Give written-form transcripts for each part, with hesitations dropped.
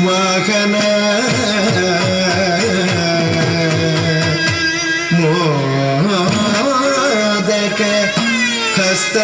ವಾಹನ ಮೋದಕ ಹಸ್ತ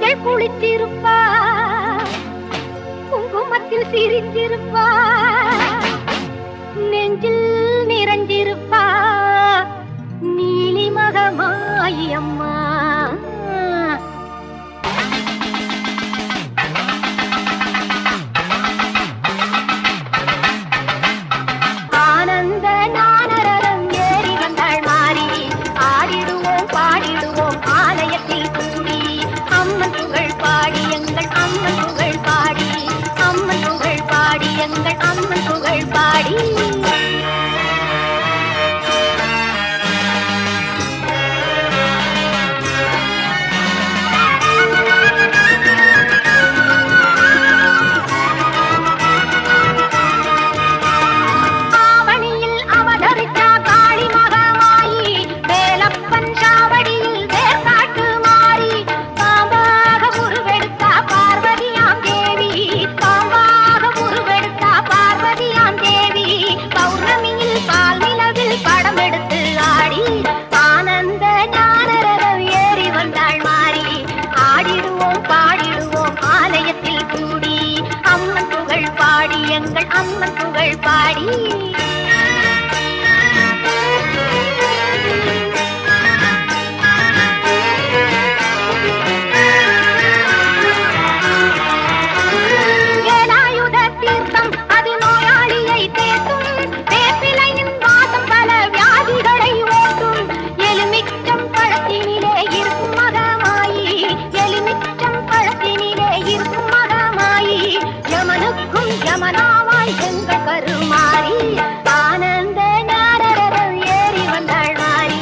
மஞ்சள் குளித்திருப்பா, குங்குமத்தில் சிரித்திருப்பா, நெஞ்சில் நிறைஞ்சிருப்பா நீலி மகமாயி அம்மா. ஆனந்த நானரரம் ஏறி வந்தாள் மாறி, ஆடிடுவோம் பாடிடுவோம் ஆலயத்தில் கூடி, அம்மன் புகழ் பாடி எங்கள் அம்மன் புகழ் பாடி, அம்மன் புகழ் பாடி எங்கள் அம்மன் புகழ் பாடி. அம்மன் புகழ் பாடி. வேலாயுத தீர்த்தம் அது நோயாளியை தேற்றும், வேப்பிலையின் வாசம் பல வியாதிகளை ஓட்டும், எலுமிச்சம் பழத்தினிலே இருக்கும் மகமாயி, எலுமிச்சம் பழத்தினிலே இருக்கும் மகமாயி, யமனுக்கும் யமனாவாய் எங்கள் கருமாறி. ஆனந்த நாரரம் ஏறி வந்தாள் மாறி,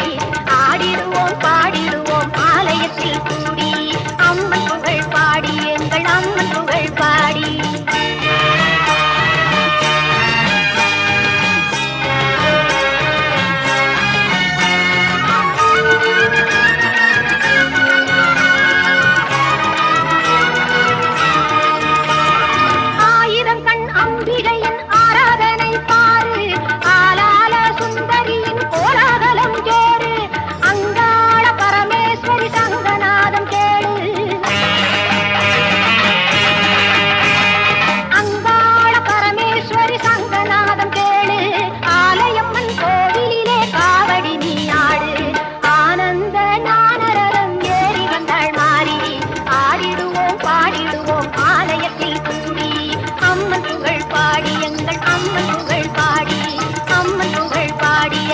ஆடிடுவோம் பாடிடுவோம் ஆலயத்தில் கூடி, அம்மன் புகழ் பாடி எங்கள் அம்மன் புகழ் பாடி.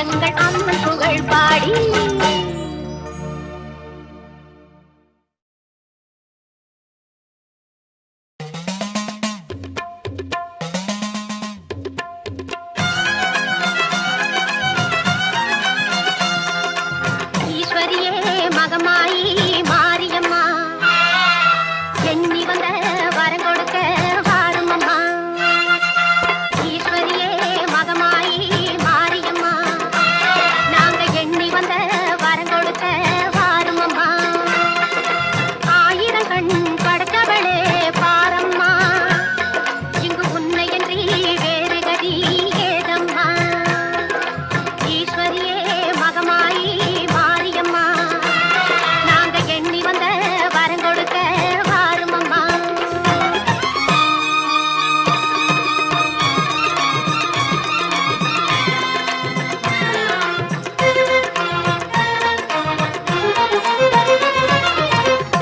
எங்கள் அம்மன் புகழ் பாடி. ஈஸ்வரியே மகமாயி மாரியம்மா, எண்ணி வந்த வரம் கொடுக்க வாரும் அம்மா. ஈஸ்வரியே மகமாயி மாரியம்மா, நாங்க எண்ணி வந்த வரம் கொடுக்க வாரும் அம்மா. ஆயிரம் கண் படைத்தவளே பாரம்மா, இங்கு உன்னையன்றி வேறு கதி ஏதம்மா. ஈஸ்வரியே மகமாயி மாரியம்மா, நாங்க எண்ணி வந்த வரம் கொடுக்க வாரும் அம்மா.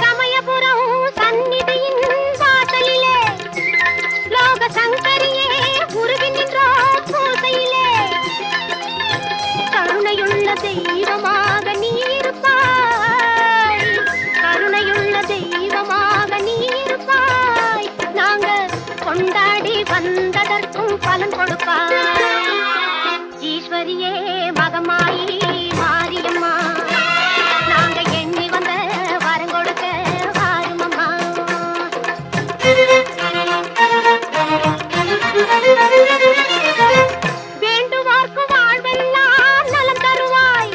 சமயபுரம் சந்நிதியின் வாசலிலே லோக சங்கரியே உருகி நின்றோர் பூசையிலே, கருணையுள்ள தெய்வமாக நீ இருப்பாய், கருணையுள்ள தெய்வமாக நீ இருப்பாய், நாங்க கொண்டாடி வந்ததற்கும் பலன் கொடுப்பாய். ஈஸ்வரியே மகமாயி மாரியம்மா, நாங்க எண்ணி வந்த வரம் கொடுக்க வாரும் அம்மா. வேண்டுவார்க்கு வாழ்வெல்லாம் நலம் தருவாய்,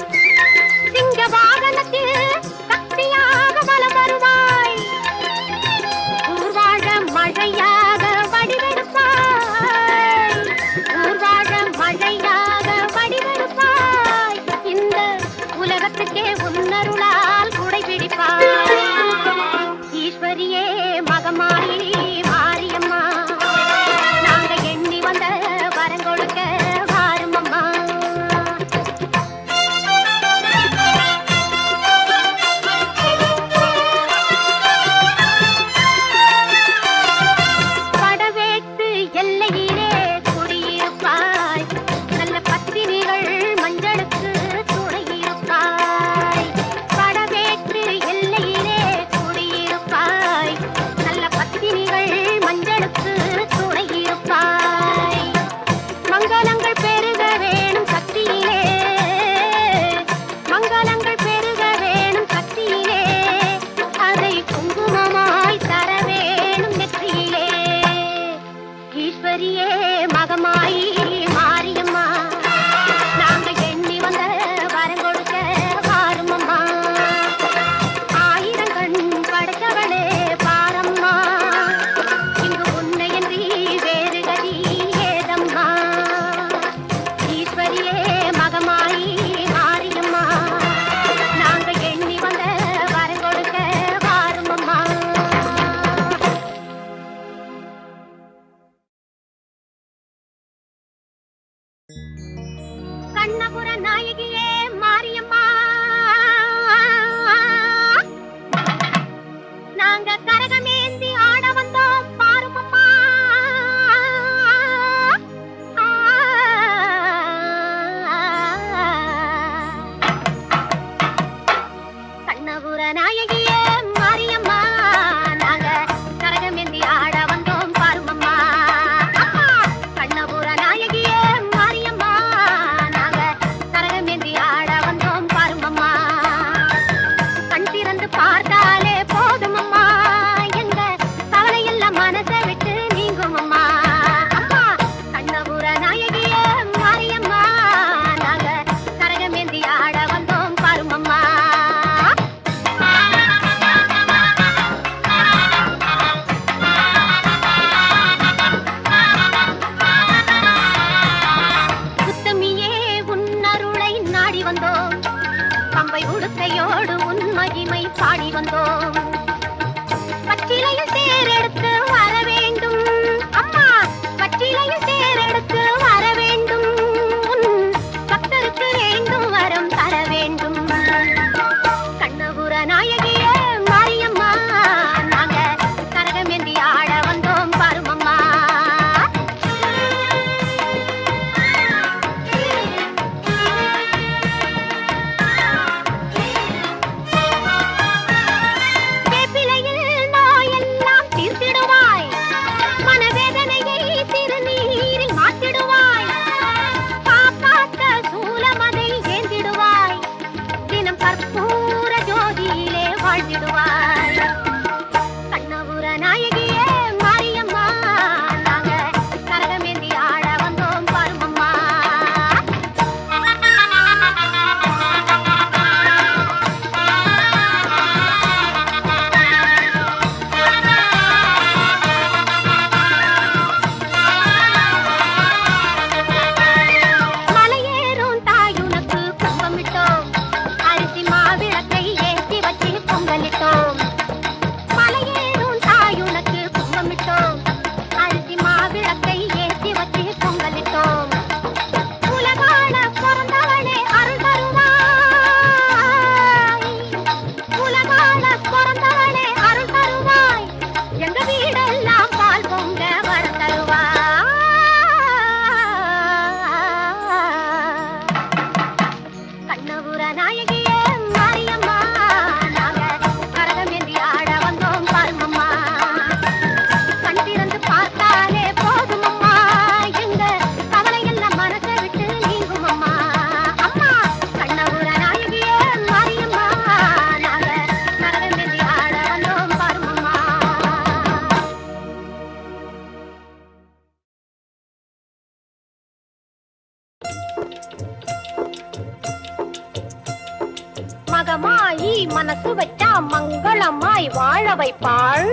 வந்தோம் பம்பை உடுக்கையோடு உன் மகிமை பாடி வந்தோம் பச்சிலையில் தேரெடுத்து வர வேண்டும் அம்மா பச்சிலையில் தேரெடுத்து வர வேண்டும் பக்தருக்கு வேண்டும் வரம் தர வேண்டும் கண்ணபுர நாயகியே மாரியம்மா நாங்க கரகமேந்தி ஆட வந்தோம் பாருமம்மா மகமாயி மனசு வச்சா மங்களமாய் வாழ வைப்பாள்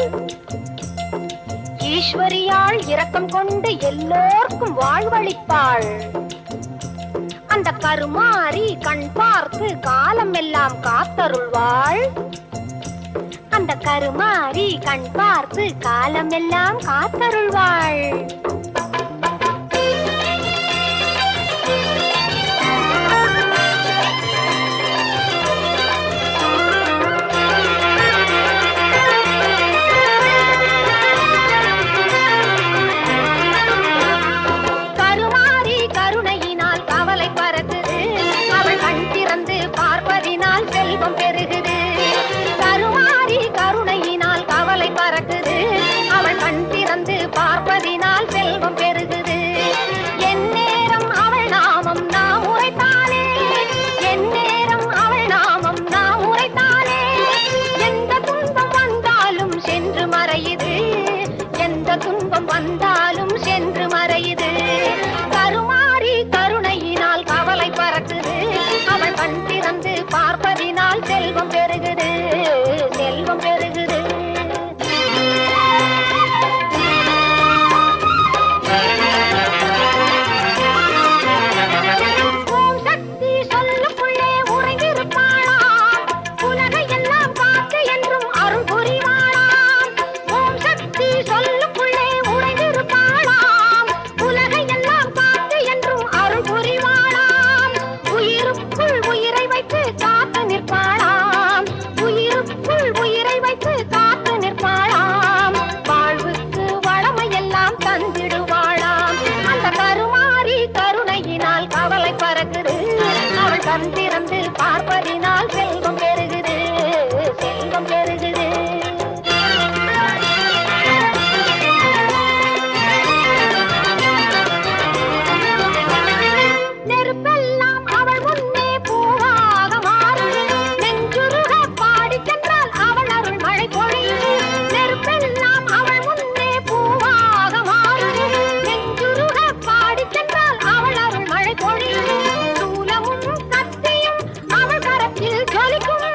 ஈஸ்வரியாள் இரக்கம் கொண்டு எல்லோர்க்கும் வாழ்வளிப்பாள் அந்த கருமாரி கண் பார்த்து காலம் எல்லாம் காத்தருள்வாள் அந்த கருமாரி கண் பார்த்து காலம் எல்லாம் காத்தருள்வாள் செல்வம் பெருகுது கருமாரி கருணையினால் கவலை பறக்குது அவள் கண் திறந்து பார்ப்பதினால் செல்வம் பெருகுது எந்நேரம் அவள் நாமம் நாம் உரைத்தாலே எந்நேரம் அவள் நாமம் நாம் உரைத்தாலே எந்த துன்பம் வந்தாலும் சென்று மறையுது எந்த துன்பம் வந்தாலும் சென்று மறையுது கருமாரி கருணையினால் கவலை பறக்குது அவள் கண் திறந்து பார்ப்பதினால் செல்வம் பெருகுது செல்வம் பெருகுது ஓம் சக்தி சொல்லுக்குள்ளே உறைந்திருப்பாளாம் உலகை எல்லாம் காத்து என்றும் அருள் புரிவாளாம் ஓம் சக்தி சொல்லுக்குள்ளே உறைந்திருப்பாளாம் உலகை எல்லாம் காத்து என்றும் அருள் புரிவாளாம் உயிருக்குள் உயிரை வைத்து காத்து நிற்பாளாம் உயிருக்குள் உயிரை வைத்து காத்து நிற்பாளாம் வாழ்வுக்கு வளமையெல்லாம் தந்திடுவாளாம் அந்த கருமாரி கருணையினால் கவலை பறக்குது அவள் கண் திறந்து பார்ப்பதினால் செல்வம் பெருகுது செல்வம் பெருகுது நெருப்பெல்லாம் அவள் முன்னே பூவாக மாறும் நெஞ்சுருக பாடி சென்றால் அவள் அருள் மழை பொழியும் நெருப்பெல்லாம் அவள் முன்னே பூவாக மாறும் நெஞ்சுருக பாடி சென்றால் அவள் அருள் மழை பொழியும் சூலமும் கத்தியும் அவள் கரத்தில் ஜொலிக்கும்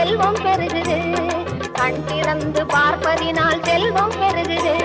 செல்வம் பெருகுது, கண் திறந்து பார்ப்பதினால் செல்வம் பெருகுது.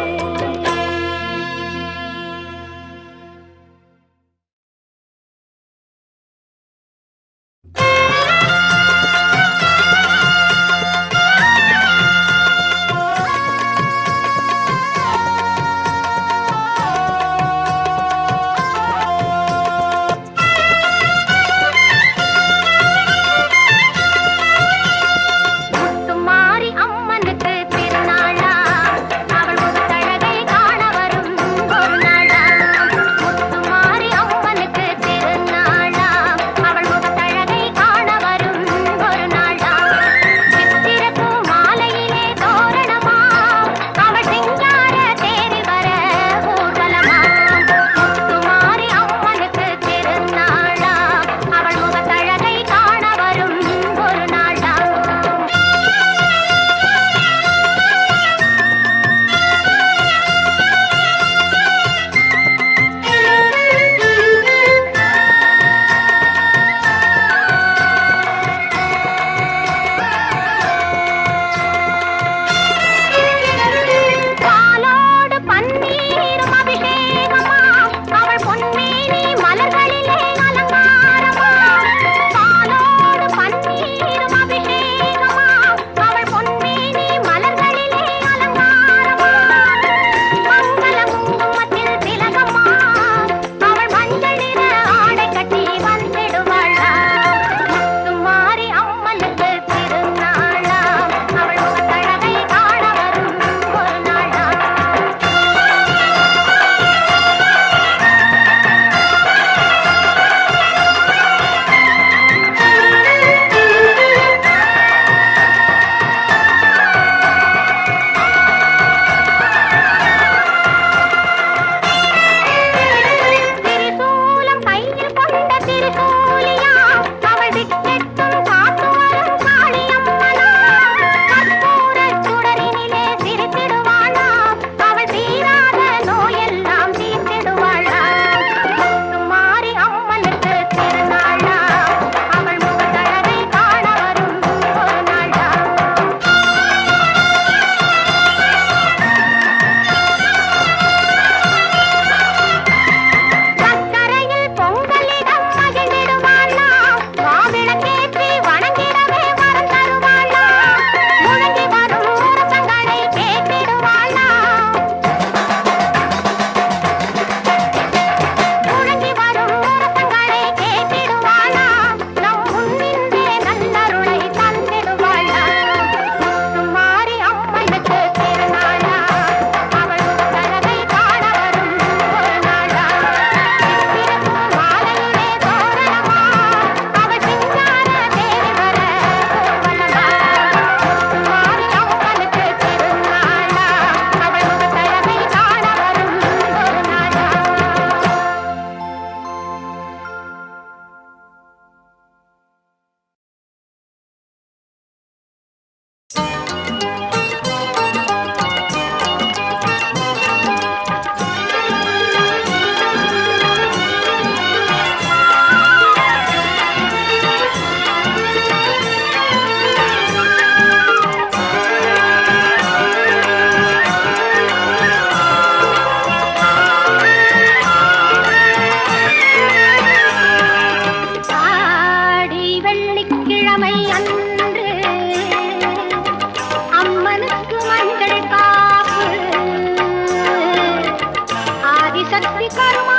சக்தி கருமா